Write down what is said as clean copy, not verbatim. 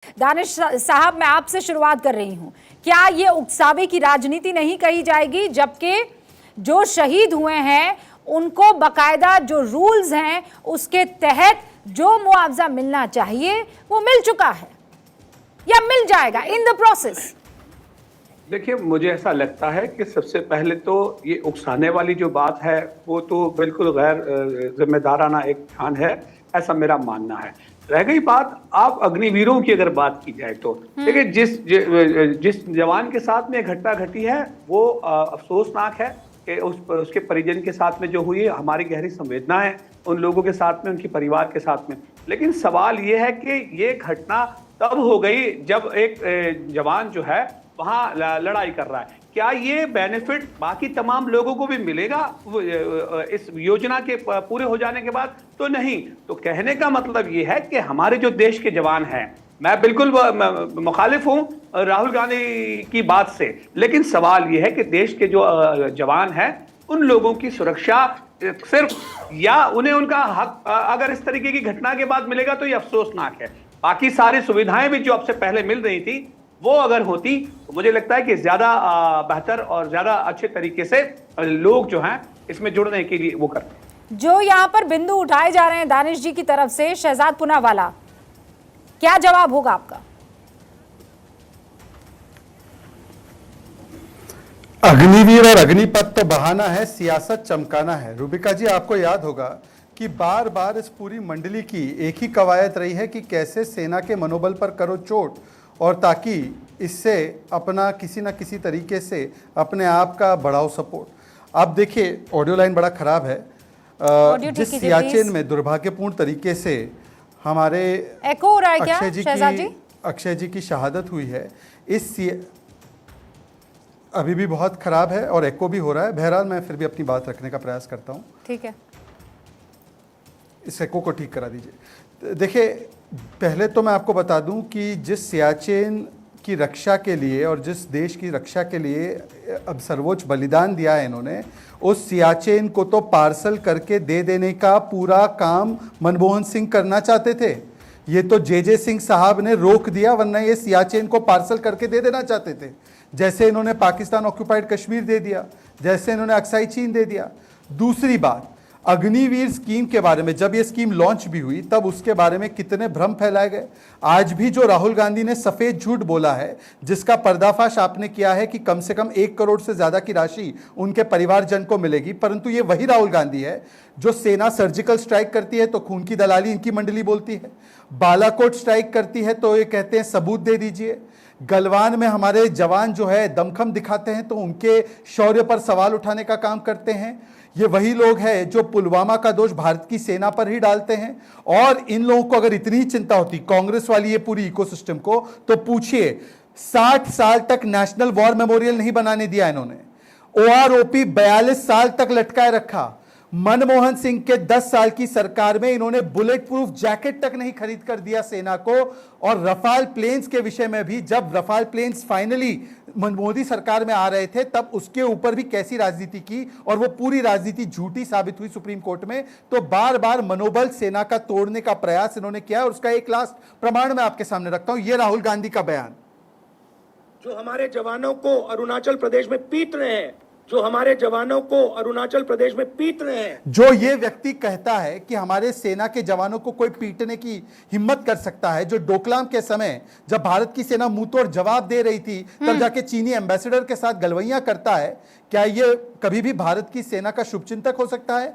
दानिश साहब, मैं आपसे शुरुआत कर रही हूं। क्या ये उकसावे की राजनीति नहीं कही जाएगी, जबकि जो शहीद हुए हैं उनको बकायदा जो रूल्स हैं उसके तहत जो मुआवजा मिलना चाहिए वो मिल चुका है या मिल जाएगा इन द प्रोसेस? देखिए, मुझे ऐसा लगता है कि सबसे पहले तो ये उकसाने वाली जो बात है वो तो बिल्कुल गैर जिम्मेदाराना एक ध्यान है, ऐसा मेरा मानना है। रह गई बात आप अग्निवीरों की, अगर बात की जाए तो देखिए जिस जवान के साथ में ये घटना घटी है वो अफसोसनाक है कि उसके परिजन के साथ में जो हुई, हमारी गहरी संवेदना है उन लोगों के साथ में, उनके परिवार के साथ में। लेकिन सवाल ये है कि ये घटना तब हो गई जब एक जवान जो है वहां लड़ाई कर रहा है। क्या ये बेनिफिट बाकी तमाम लोगों को भी मिलेगा इस योजना के पूरे हो जाने के बाद? तो नहीं। तो कहने का मतलब ये है कि हमारे जो देश के जवान हैं, मैं बिल्कुल मुखालिफ हूं राहुल गांधी की बात से, लेकिन सवाल ये है कि देश के जो जवान हैं उन लोगों की सुरक्षा सिर्फ या उन्हें उनका हक अगर इस तरीके की घटना के बाद मिलेगा तो ये अफसोसनाक है। बाकी सारी सुविधाएं भी जो अब से पहले मिल रही थी वो अगर होती तो मुझे लगता है कि ज्यादा बेहतर और ज्यादा अच्छे तरीके से लोग जो हैं इसमें जुड़ने के लिए वो करते हैं। जो यहाँ पर बिंदु उठाए जा रहे हैं दानिश जी की तरफ से, शहजाद पूनावाला, क्या जवाब होगा आपका? अग्निवीर और अग्निपथ तो बहाना है, सियासत चमकाना है। रूबिका जी, आपको याद होगा कि बार बार इस पूरी मंडली की एक ही कवायद रही है कि कैसे सेना के मनोबल पर करो चोट, और ताकि इससे अपना किसी ना किसी तरीके से अपने आप का बढ़ाओ सपोर्ट। आप देखिए, ऑडियो लाइन बड़ा खराब है। जिस सियाचिन में दुर्भाग्यपूर्ण तरीके से हमारे एको हो रहा है क्या अक्षय जी की शहादत हुई है, अभी भी बहुत खराब है और एको भी हो रहा है। बहरहाल मैं फिर भी अपनी बात रखने का प्रयास करता हूँ। ठीक है, इस एको को ठीक करा दीजिए। देखिए, पहले तो मैं आपको बता दूं कि जिस सियाचिन की रक्षा के लिए और जिस देश की रक्षा के लिए अब सर्वोच्च बलिदान दिया है इन्होंने, उस सियाचिन को तो पार्सल करके दे देने का पूरा काम मनमोहन सिंह करना चाहते थे। ये तो जे सिंह साहब ने रोक दिया, वरना ये सियाचिन को पार्सल करके दे देना चाहते थे। जैसे इन्होंने पाकिस्तान ऑक्यूपाइड कश्मीर दे दिया, जैसे इन्होंने अक्साई चीन दे दिया। दूसरी बात, अग्निवीर स्कीम के बारे में जब ये स्कीम लॉन्च भी हुई तब उसके बारे में कितने भ्रम फैलाए गए। आज भी जो राहुल गांधी ने सफेद झूठ बोला है, जिसका पर्दाफाश आपने किया है कि कम से कम 1 करोड़ से ज्यादा की राशि उनके परिवारजन को मिलेगी, परंतु ये वही राहुल गांधी है जो सेना सर्जिकल स्ट्राइक करती है तो खून की दलाली इनकी मंडली बोलती है, बालाकोट स्ट्राइक करती है तो ये कहते हैं सबूत दे दीजिए, गलवान में हमारे जवान जो है दमखम दिखाते हैं तो उनके शौर्य पर सवाल उठाने का काम करते हैं। ये वही लोग हैं जो पुलवामा का दोष भारत की सेना पर ही डालते हैं। और इन लोगों को अगर इतनी चिंता होती कांग्रेस वाली ये पूरी इकोसिस्टम को, तो पूछिए 60 साल तक नेशनल वॉर मेमोरियल नहीं बनाने दिया इन्होंने, OROP 42 साल तक लटकाए रखा। मनमोहन सिंह के 10 साल की सरकार में इन्होंने बुलेट प्रूफ जैकेट तक नहीं खरीद कर दिया सेना को। और रफाल प्लेन्स के विषय में भी, जब रफाल प्लेन्स फाइनली मोदी सरकार में आ रहे थे, तब उसके ऊपर भी कैसी राजनीति की, और वो पूरी राजनीति झूठी साबित हुई सुप्रीम कोर्ट में। तो बार बार मनोबल सेना का तोड़ने का प्रयास इन्होंने किया। और उसका एक लास्ट प्रमाण मैं आपके सामने रखता हूं, ये राहुल गांधी का बयान। जो हमारे जवानों को अरुणाचल प्रदेश में पीट रहे हैं, जो हमारे जवानों को अरुणाचल प्रदेश में पीट रहे हैं, जो ये व्यक्ति कहता है कि हमारे सेना के जवानों को कोई पीटने की हिम्मत कर सकता है, जो डोकलाम के समय जब भारत की सेना मुंह तोड़ जवाब दे रही थी तब जाके चीनी एम्बेसडर के साथ गलवैया करता है, क्या ये कभी भी भारत की सेना का शुभचिंतक हो सकता है?